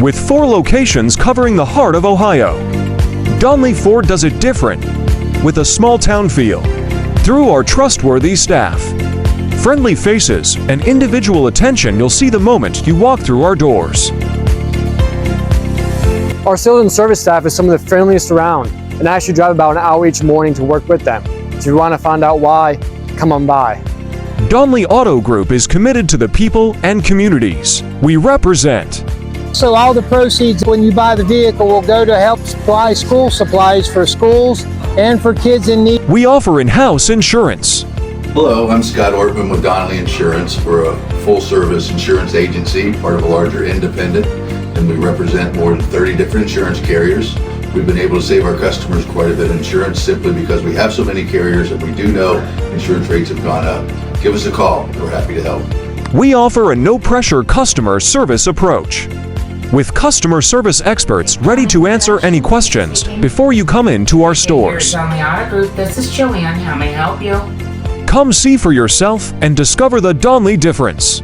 With 4 locations covering the heart of Ohio, Donley Ford does it different, with a small-town feel. Through our trustworthy staff, friendly faces, and individual attention, you'll see the moment you walk through our doors. Our sales and service staff is some of the friendliest around, and I actually drive about an hour each morning to work with them. If you want to find out why, come on by. Donley Auto Group is committed to the people and communities we represent. So all the proceeds when you buy the vehicle will go to help supply school supplies for schools and for kids in need. We offer in-house insurance. Hello, I'm Scott Ortman with Donley Insurance. We're a full-service insurance agency, part of a larger independent, and we represent more than 30 different insurance carriers. We've been able to save our customers quite a bit of insurance simply because we have so many carriers, and we do know insurance rates have gone up. Give us a call. We're happy to help. We offer a no-pressure customer service approach, with customer service experts ready to answer any questions before you come into our stores. Donley Auto Group, this is Joanne. How may I help you? Come see for yourself and discover the Donley difference.